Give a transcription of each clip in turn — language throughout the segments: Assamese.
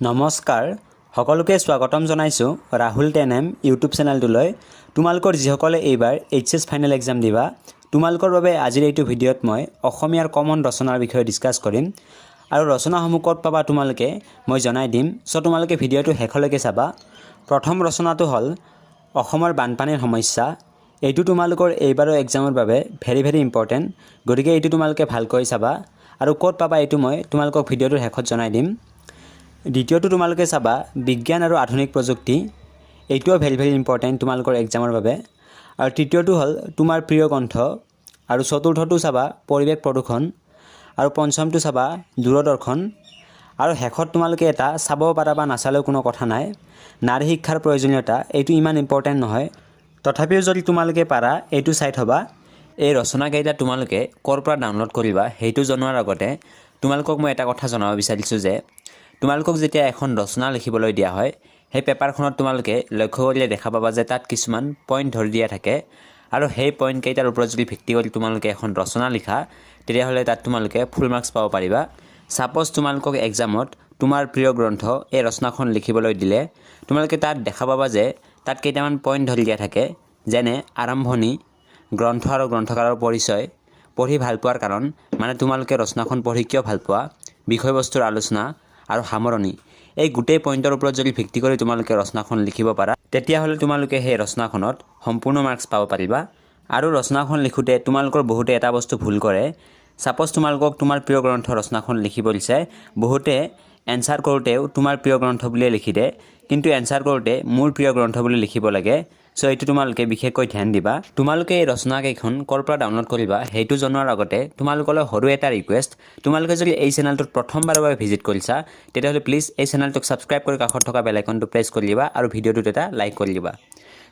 নমস্কাৰ সকলোকে স্বাগতম জনাইছো ৰাহুল টেনএম ইউটিউব চেনেলটোলৈ তোমালোকৰ যিসকলে এইবাৰ এইচএছ ফাইনেল এক্সাম দিবা তোমালোকৰ বাবে আজিৰ এইটো ভিডিঅ'ত মই অসমীয়াৰ কমন ৰচনাৰ বিষয়ে ডিসকাস কৰিম আৰু ৰচনাসমূহ ক'ত পাবা তোমালোকে মই জনাই দিম সো তোমালোকে ভিডিঅ'টো শেষলৈকে চাবা প্ৰথম ৰচনাটো হ'ল অসমৰ বানপানীৰ সমস্যা এইটো তোমালোকৰ এইবাৰৰ এক্সামৰ বাবে ভেৰি ইম্পৰ্টেন্ট গতিকে এইটো তোমালোকে ভালকৈ চাবা আৰু ক'ত পাবা এইটো মই তোমালোকক ভিডিঅ'টোৰ শেষত জনাই দিম দ্বিতীয়টো তোমালোকে চাবা বিজ্ঞান আৰু আধুনিক প্ৰযুক্তি এইটোও ভেৰি ইম্পৰ্টেন্ট তোমালোকৰ এক্সামৰ বাবে আৰু তৃতীয়টো হ'ল তোমাৰ প্ৰিয় গ্ৰন্থ আৰু চতুৰ্থটো চাবা পৰিৱেশ প্ৰদূষণ আৰু পঞ্চমটো চাবা দূৰদৰ্শন আৰু শেষত তোমালোকে এটা চাব পাৰা বা নাচালেও কোনো কথা নাই নাৰী শিক্ষাৰ প্ৰয়োজনীয়তা এইটো ইমান ইম্পৰ্টেন্ট নহয় তথাপিও যদি তোমালোকে পাৰা এইটো চাই থবা এই ৰচনাকেইটা তোমালোকে ক'ৰ পৰা ডাউনলোড কৰিবা সেইটো জনোৱাৰ আগতে তোমালোকক মই এটা কথা জনাব বিচাৰিছো যে তোমালোকক যেতিয়া এখন ৰচনা লিখিবলৈ দিয়া হয় সেই পেপাৰখনত তোমালোকে লক্ষ্য কৰিলে দেখা পাবা যে তাত কিছুমান পইণ্ট ধৰি দিয়া থাকে আৰু সেই পইণ্ট কেইটাৰ ওপৰত যদি ভিত্তি কৰি তোমালোকে এখন ৰচনা লিখা তেতিয়া হলে তাত তোমালোকে ফুল মাৰ্কস পাব পাৰিবা সাপোজ তোমালোকক এক্সামত তোমাৰ প্ৰিয় গ্ৰন্থ এই ৰচনাখন লিখিবলৈ দিলে তোমালোকে তাত দেখা পাবা যে তাত কেইটামান পইণ্ট ধৰি দিয়া থাকে যেনে আৰম্ভণি গ্ৰন্থ আৰু গ্ৰন্থকাৰৰ পৰিচয় পঢ়ি ভাল পোৱাৰ কাৰণ মানে তোমালোকে ৰচনাখন পঢ়ি কিয় ভাল পোৱা বিষয়বস্তুৰ আলোচনা আৰু সামৰণি এই গুটেই পইণ্টৰ ওপৰত যদি ভিত্তি কৰি তোমালোকে ৰচনাখন লিখিব পাৰা তেতিয়া হলে তোমালোকে সেই ৰচনাখনত সম্পূৰ্ণ মাৰ্কস পাব পাৰিবা আৰু ৰচনাখন লিখোতে তোমালোকৰ বহুতে এটা বস্তু ভুল কৰে সাপোজ তোমালোকক তোমাৰ প্ৰিয় গ্ৰন্থ ৰচনাখন লিখিব দিছে বহুতে এনসাৰ কৰোতেও তোমাৰ প্ৰিয় গ্ৰন্থ বুলি লিখি দে কিন্তু এনসাৰ কৰোতে মোৰ প্ৰিয় গ্ৰন্থ বুলি লিখিব লাগে সো এইটো তোমালোকে বিশেষকৈ ধ্যান দিবা তোমালোকে এই ৰচনা কেইখন ক'ৰ পৰা ডাউনলোড কৰিবা সেইটো জনোৱাৰ আগতে তোমালোকলৈ সৰু এটা ৰিকুৱেষ্ট তোমালোকে যদি এই চেনেলটোত প্ৰথমবাৰৰ বাবে ভিজিট কৰিছা তেতিয়াহলে প্লিজ এই চেনেলটোক সাবস্ক্ৰাইব কৰি কাষত থকা বেল আইকনটো প্ৰেছ কৰি দিবা আৰু ভিডিঅ'টোত এটা লাইক কৰি দিবা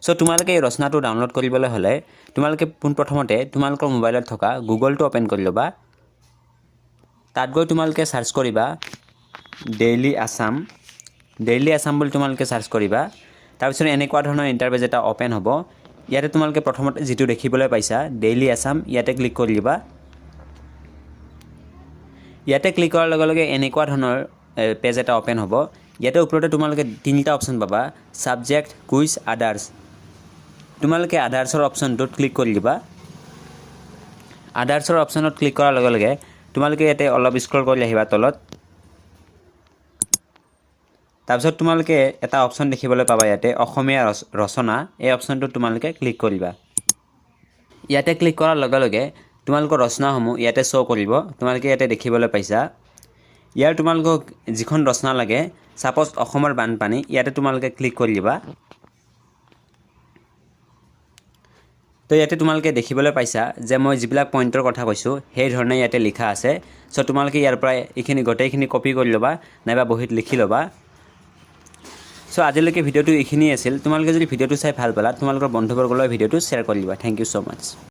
সো তোমালোকে এই ৰচনাটো ডাউনলোড কৰিবলৈ হলে তোমালোকে পোনপ্ৰথমতে তোমালোকৰ মোবাইলত থকা গুগলটো ওপেন কৰি লবা তাত গৈ তোমালোকে সাৰ্চ কৰিবা ডেইলি আসাম বুলি তোমালোকে সাৰ্চ কৰিবা তাৰপিছত এনেকুৱা ধৰণৰ ইন্টাৰপেজ এটা ওপেন হ'ব ইয়াতে তোমালোকে প্ৰথমতে যেটো দেখিবলৈ পাইছা ডেইলি আসাম ইয়াতে ক্লিক কৰি দিবা ইয়াতে ক্লিক কৰাৰ লগে লগে এনেকুৱা ধৰণৰ পেজ এটা ওপেন হ'ব ইয়াতে ওপৰতে তোমালোকে তিনিটা অপচন পাবা সাবজেক্ট কুইজ আদাৰ্স তোমালোকে আদাৰ্সৰ অপচনটোত ক্লিক কৰি দিবা আদাৰ্সৰ অপচনত ক্লিক কৰাৰ লগে লগে তোমালোকে ইয়াতে অলপ স্ক্ৰল কৰি আহিবা তলত তাৰপিছত তোমালোকে এটা অপচন দেখিবলৈ পাবা ইয়াতে অসমীয়া ৰচনা এই অপচনটো তোমালোকে ক্লিক কৰিবা ইয়াতে ক্লিক কৰাৰ লগে লগে তোমালোকৰ ৰচনাসমূহ ইয়াতে শো কৰিব তোমালোকে ইয়াতে দেখিবলৈ পাইছা ইয়াৰ তোমালোকক যিখন ৰচনা লাগে সাপোজ অসমৰ বানপানী ইয়াতে তোমালোকে ক্লিক কৰি দিবা তো ইয়াতে তোমালোকে দেখিবলৈ পাইছা যে মই যিবিলাক পইণ্টৰ কথা কৈছো সেই ধৰণে ইয়াতে লিখা আছে সো তোমালোকে ইয়াৰ পৰা এইখিনি গোটেইখিনি কপি কৰি লবা নাইবা বহিত লিখি লবা সো আজিলৈকে ভিডিঅ'টো এইখিনি আছিল তোমালোকে যদি ভিডিঅ'টো চাই ভাল পালা তোমালোকৰ বন্ধুবৰ্গলৈ ভিডিঅ'টো শ্বেয়াৰ কৰি দিবা থ্যাংক ইউ সো মাচ